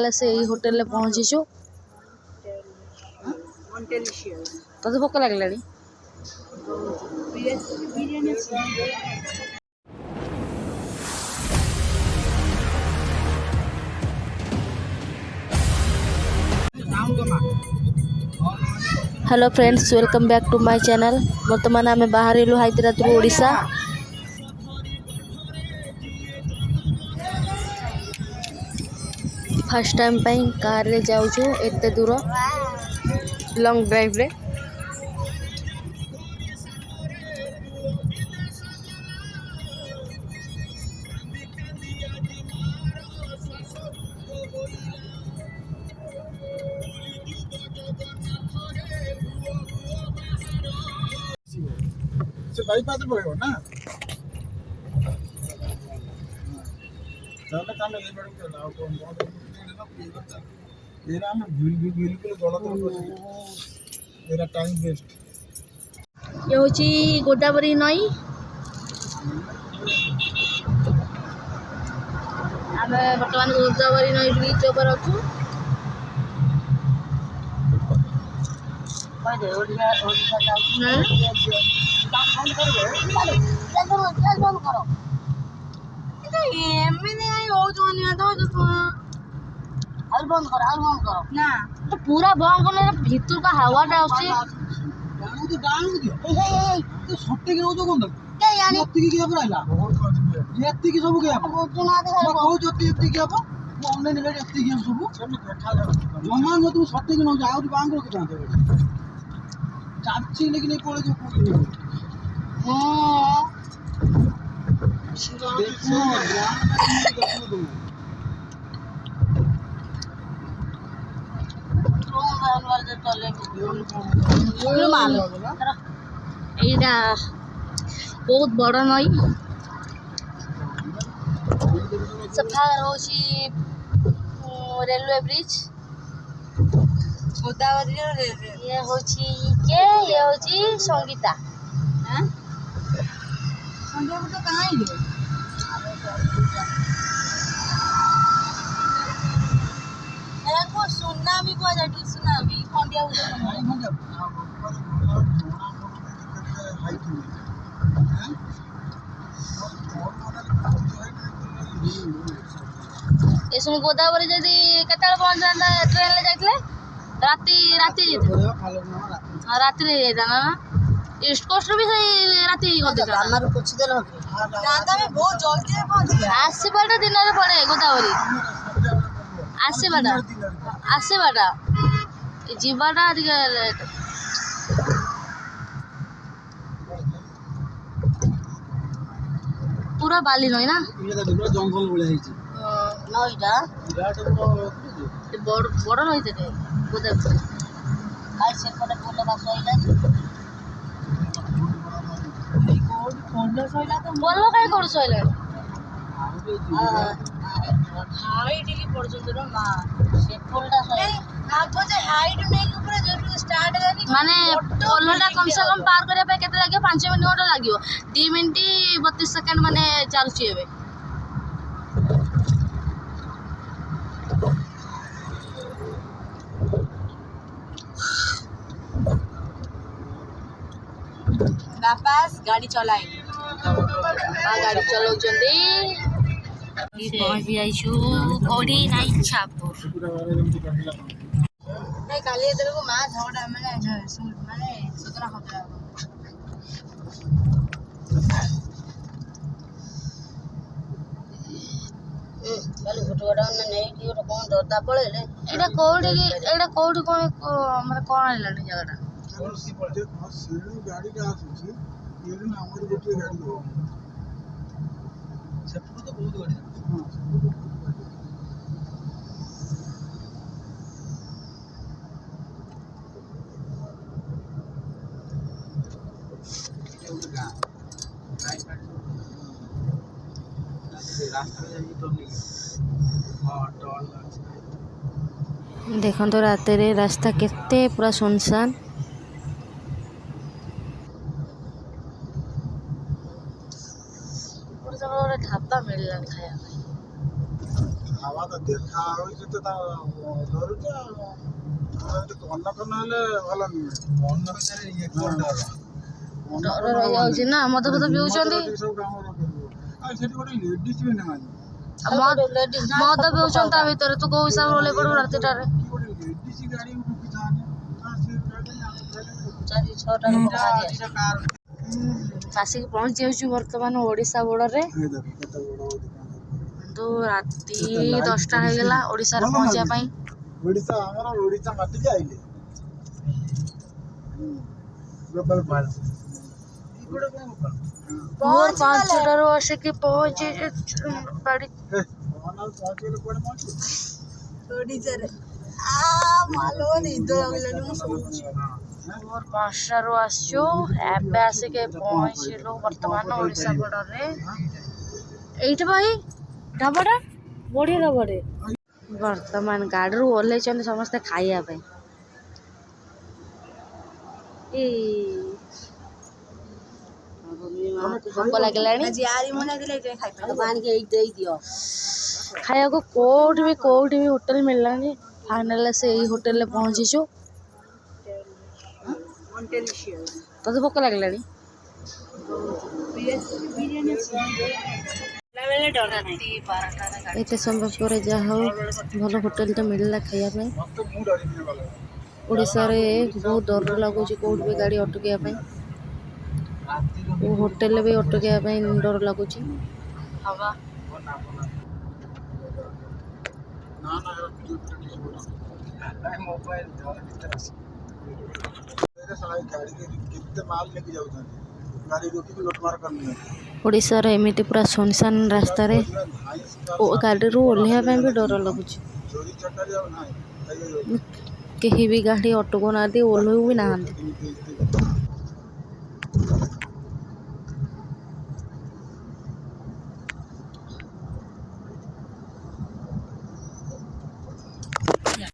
से यही होटेल में पहुँचीचु तते भोक लगे hello friends, welcome back to my channel. बर्तमान आम बाहर Hyderabad Odisha. First time car रे जाऊँ एते दूर लॉन्ग ड्राइव रे। से बाईपास पड़ेगा ना ताले ताले ये बड़े के लाओ को मोड ना पीगा मेरा ना बिल्कुल गलत हो मेरा टाइम वेस्ट। ये होची गोदावरी नई। आम बर्तमान गोदावरी नई ब्रिज ऊपर अच्छु। पूरा बंद कर भीतर का हवा बहुत बड़ नई सफा रोची रेलवे ब्रिज गोदावरी। ये होची के ये होची संगीता। हां संगीता तो कहां है मेरा को सुनना भी को जाटू सुना भी खंडिया ये सुन गोदावरी जदी केतल पहुंच जाता ट्रेन ले जाइतले राती राती हां राती ले जाता ना। ईस्ट कोस्ट भी सही राती कर देता हमर कुछ देर हो जाता में बहुत जल्दी पहुंच गया। 80 बड़ा दिन रे पड़े गोदावरी 80 बड़ा जीवाटा पूरा बाली नई ना जंगल भले नईटा बड़ बड़ नई से गोदावरी आई से पले बोले बा सइला बोलो काय कर सइला हाइट की पर्यंत ना से फुलटा सइला आगो जे हाइट नहीं के ऊपर जो स्टार्ट लानी माने ओलोटा कम से कम पार करे पे केते लागियो 5 मिनिट लागियो 2 मिनिट 32 सेकंड माने चालुची हेबे। बापास गाड़ी चलाई गाड़ी चलाऊ पहुँच जाइछु कोड़ी नाई छापुर नहीं काली इधर को मां झगड़ा माने माने सुतरा खतरा काली फोटोटा नहीं कि कोन दरदा पळेले एटा कोडी कोन माने कोन आइलानी जगहटा गाड़ी का आसुची ये ना हमर गोटे गाड़ी दो सेपटू तो बहुत गाड़ी हां देखो तो रात रे रास्ता केते पूरा सुनसान। ढाबा मिलला खाया हवा तो देखा हो तो ତା ଧରୁଛ କନ କନ ହେଲେ ଭଲ ନୁହେଁ ମନ ଭିତରେ ଇଏ ଡର ରହିଯାଉଛି ନା, ମଦ ଫଦ ପିଉଛନ୍ତି, ସବୁ କାମ କରିବ। ଆଉ ସେଠି ଗୋଟେ ଲେଡିଜ ବି ନାହିଁ ମଦ ପିଉଛନ୍ତି ତା ଭିତରେ, ତୁ କୋଉ ହିସାବରେ ଓହ୍ଲେଇ ପଡିବୁ ରାତିଟାରେ? କି ଗୋଟେ ଲେଡିଜ ଗାଡ଼ି ଉଠିଥାନ୍ତେ ଆସିକି ପହଞ୍ଚି ଯାଉଛୁ ବର୍ତ୍ତମାନ ଓଡ଼ିଶା ବୋର୍ଡରରେ। କିନ୍ତୁ ରାତି 10ଟା ହେଇଗଲା ଓଡ଼ିଶାରେ ପହଞ୍ଚିବା ପାଇଁ। ଓଡ଼ିଶା ଆମର ଓଡ଼ିଶା ମାଟିକି ଆଇଲେ ଭୋର 5ଟାରୁ ଆସିକି ପହଞ୍ଚି ଗାଡ଼ି ଭୋର 5ଟାରୁ ଆସିଛୁ, ଏବେ ଆସିକି ପହଞ୍ଚିଲୁ ବର୍ତ୍ତମାନ ଓଡ଼ିଶା ବୋର୍ଡରରେ। ଏଇଠି ଭାଇ ଢାବାଟା ବଢ଼ିଆ ଢାବାଟେ। ବର୍ତ୍ତମାନ ଗାଡ଼ିରୁ ଓହ୍ଲେଇଛନ୍ତି ସମସ୍ତେ ଖାଇବା ପାଇଁ। ଭୋକ ଲାଗିଲାଣି, ଖାଇବାକୁ କୋଉଠି ବି ହୋଟେଲ ମିଳିଲାନି। ଫାଇନାଲ ସେ ଏଇ ହୋଟେଲରେ ପହଞ୍ଚିଛୁ। ତତେ ଭୋକ ଲାଗିଲାଣି? ଏତେ ସମୟ ପରେ ଯାହା ହଉ ଭଲ ହୋଟେଲଟା ମିଳିଲା ଖାଇବା ପାଇଁ। ଓଡ଼ିଶାରେ ବହୁତ ଡର ଲାଗୁଛି କୋଉଠି ବି ଗାଡ଼ି ଅଟକେଇବା ପାଇଁ, ହୋଟେଲରେ ବି ଅଟକେଇବା ପାଇଁ ଡର ଲାଗୁଛି। ହବା ଓଡ଼ିଶାର ଏମିତି ପୁରା ସୁନସାନ ରାସ୍ତାରେ ଗାଡ଼ିରୁ ଓହ୍ଲେଇବା ପାଇଁ ବି ଡର ଲାଗୁଛି। କେହି ବି ଗାଡ଼ି ଅଟକଉ ନାହାନ୍ତି, ଓହ୍ଲଉ ବି ନାହାନ୍ତି।